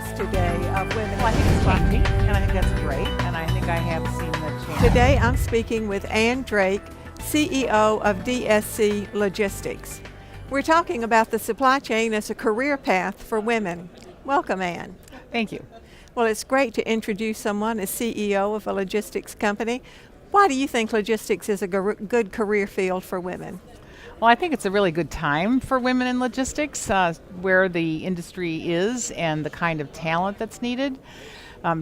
status today of women? Well, I think it's changing, and I think that's great, and I think I have seen the change. Today I'm speaking with Ann Drake, CEO of DSC Logistics. We're talking about the supply chain as a career path for women. Welcome, Ann. Thank you. Well, it's great to introduce someone as CEO of a logistics company. Why do you think logistics is a good career field for women? Well, I think it's a really good time for women in logistics, where the industry is and the kind of talent that's needed.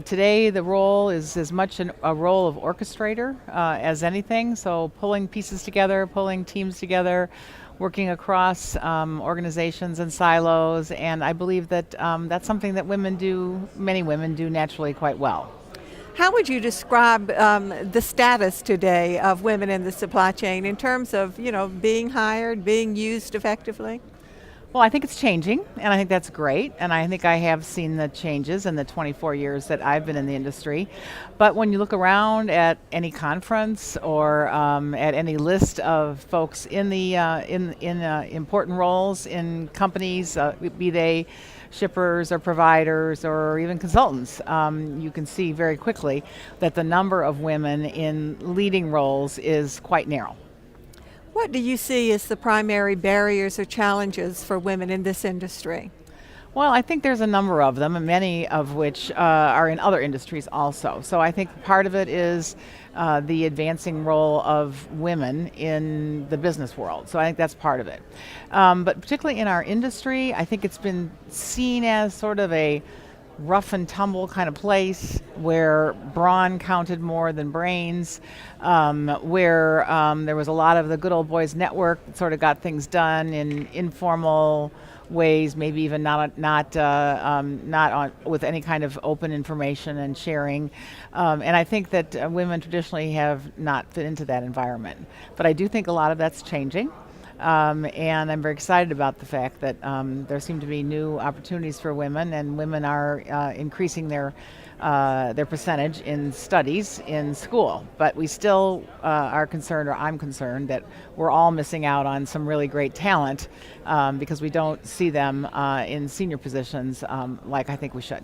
Today, the role is as much a role of orchestrator as anything, so pulling pieces together, pulling teams together, working across organizations and silos, and I believe that that's something that many women do naturally quite well. How would you describe the status today of women in the supply chain in terms of, being hired, being used effectively? Well, I think it's changing, and I think that's great, and I think I have seen the changes in the 24 years that I've been in the industry. But when you look around at any conference or at any list of folks in the important roles in companies, be they shippers or providers or even consultants, you can see very quickly that the number of women in leading roles is quite narrow. What do you see as the primary barriers or challenges for women in this industry? Well, I think there's a number of them, and many of which are in other industries also. So I think part of it is the advancing role of women in the business world. So I think that's part of it. But particularly in our industry, I think it's been seen as sort of a rough and tumble kind of place where brawn counted more than brains, where there was a lot of the good old boys network that sort of got things done in informal ways, maybe even not with any kind of open information and sharing. And I think that women traditionally have not fit into that environment. But I do think a lot of that's changing. And I'm very excited about the fact that there seem to be new opportunities for women, and women are increasing their percentage in studies in school. But we still are concerned, or I'm concerned, that we're all missing out on some really great talent because we don't see them in senior positions like I think we should.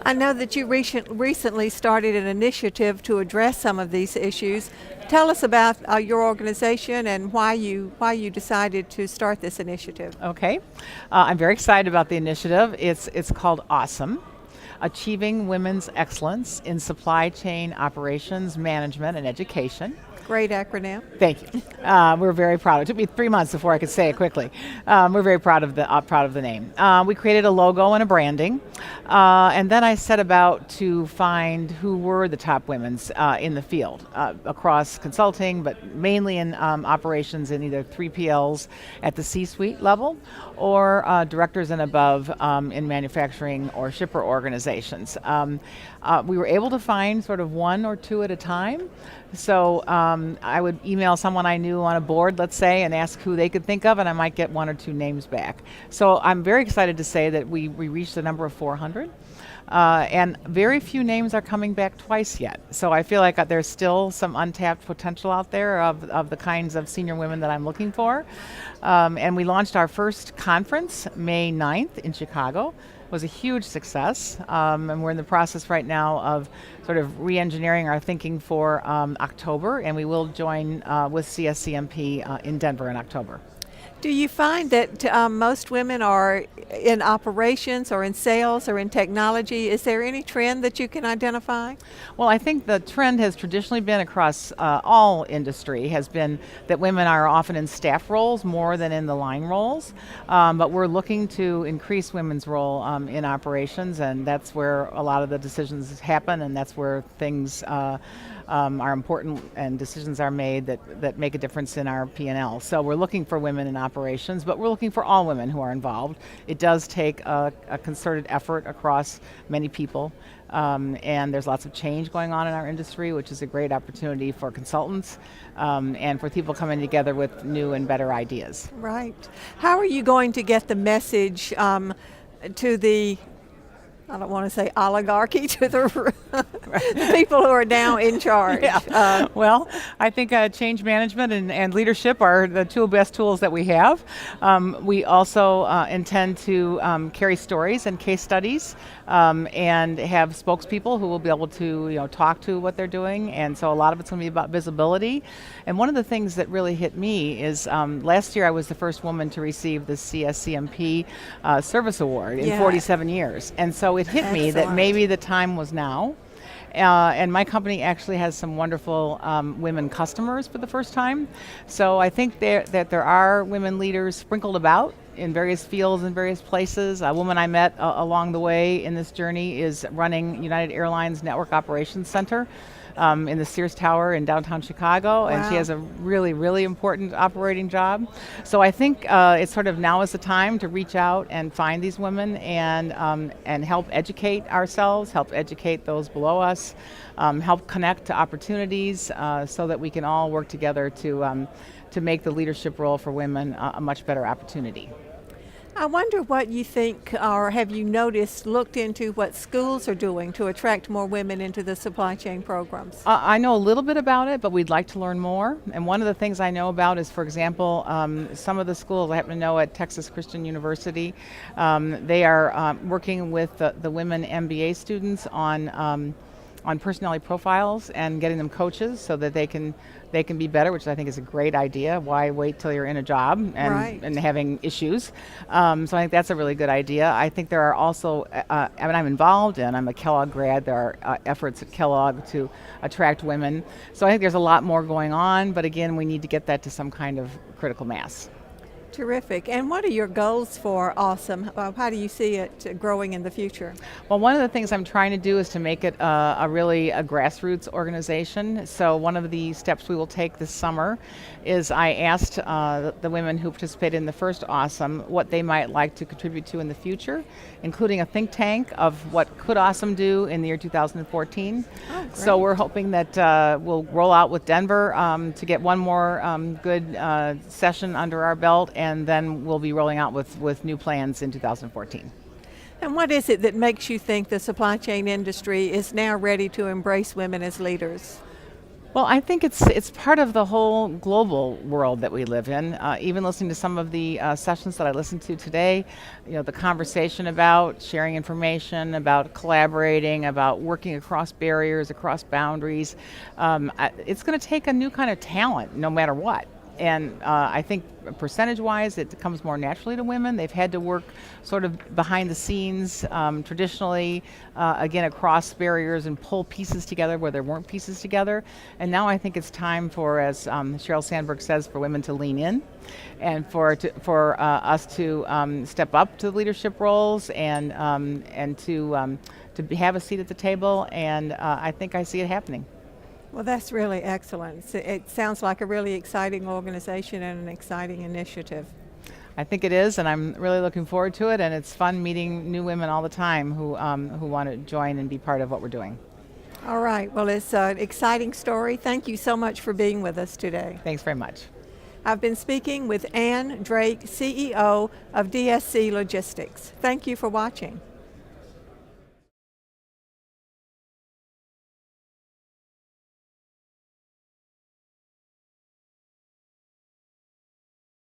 I know that you recently started an initiative to address some of these issues. Tell us about your organization and why you decided to start this initiative. Okay, I'm very excited about the initiative. It's called AWESOME, Achieving Women's Excellence in Supply Chain Operations, Management, and Education. Great acronym. Thank you. We're very proud. It took me 3 months before I could say it quickly. We're very proud of the name. We created a logo and a branding, and then I set about to find who were the top women in the field across consulting, but mainly in operations in either 3PLs at the C-suite level or directors and above in manufacturing or shipper organizations. We were able to find sort of one or two at a time. So I would email someone I knew on a board, let's say, and ask who they could think of, and I might get one or two names back. So I'm very excited to say that we reached the number of 400. And very few names are coming back twice yet. So I feel like there's still some untapped potential out there of the kinds of senior women that I'm looking for. And we launched our first conference May 9th in Chicago. It was a huge success, and we're in the process right now of sort of re-engineering our thinking for October, and we will join with CSCMP in Denver in October. Do you find that most women are in operations or in sales or in technology? Is there any trend that you can identify? Well, I think the trend has traditionally been across all industry, has been that women are often in staff roles more than in the line roles, but we're looking to increase women's role in operations, and that's where a lot of the decisions happen, and that's where things are important and decisions are made that make a difference in our P&L. So we're looking for women in operations, but we're looking for all women who are involved. It does take a concerted effort across many people, and there's lots of change going on in our industry, which is a great opportunity for consultants and for people coming together with new and better ideas. Right. How are you going to get the message to the I don't want to say oligarchy to the people who are now in charge. Yeah. Well, I think change management and leadership are the two best tools that we have. We also intend to carry stories and case studies and have spokespeople who will be able to talk to what they're doing. And so a lot of it's going to be about visibility. And one of the things that really hit me is last year I was the first woman to receive the CSCMP Service Award in 47 years. And so it hit me that maybe the time was now. And my company actually has some wonderful women customers for the first time. So I think that there are women leaders sprinkled about in various fields and various places. A woman I met along the way in this journey is running United Airlines Network Operations Center in the Sears Tower in downtown Chicago. Wow. And she has a really, really important operating job. So I think it's sort of now is the time to reach out and find these women and help educate ourselves, help educate those below us, help connect to opportunities so that we can all work together to make the leadership role for women a much better opportunity. I wonder what you think, or have you noticed, looked into what schools are doing to attract more women into the supply chain programs? I know a little bit about it, but we'd like to learn more. And one of the things I know about is, for example, some of the schools I happen to know at Texas Christian University, they are working with the women MBA students on personality profiles and getting them coaches so that they can be better, which I think is a great idea. Why wait till you're in a job and having issues? So I think that's a really good idea. I think there are also, I'm involved in, I'm a Kellogg grad, there are efforts at Kellogg to attract women. So I think there's a lot more going on, but again, we need to get that to some kind of critical mass. Terrific. And what are your goals for Awesome? How do you see it growing in the future? Well, one of the things I'm trying to do is to make it a grassroots organization. So one of the steps we will take this summer is I asked the women who participated in the first Awesome what they might like to contribute to in the future, including a think tank of what could Awesome do in the year 2014. Oh, great. So we're hoping that we'll roll out with Denver to get one more good session under our belt, and then we'll be rolling out with new plans in 2014. And what is it that makes you think the supply chain industry is now ready to embrace women as leaders? Well, I think it's part of the whole global world that we live in. Even listening to some of the sessions that I listened to today, the conversation about sharing information, about collaborating, about working across barriers, across boundaries, it's going to take a new kind of talent no matter what. And I think percentage-wise, it comes more naturally to women. They've had to work sort of behind the scenes, traditionally, again, across barriers and pull pieces together where there weren't pieces together. And now I think it's time for, as Sheryl Sandberg says, for women to lean in and for us to step up to leadership roles and to have a seat at the table. And I think I see it happening. Well, that's really excellent. It sounds like a really exciting organization and an exciting initiative. I think it is, and I'm really looking forward to it, and it's fun meeting new women all the time who want to join and be part of what we're doing. All right. Well, it's an exciting story. Thank you so much for being with us today. Thanks very much. I've been speaking with Ann Drake, CEO of DSC Logistics. Thank you for watching.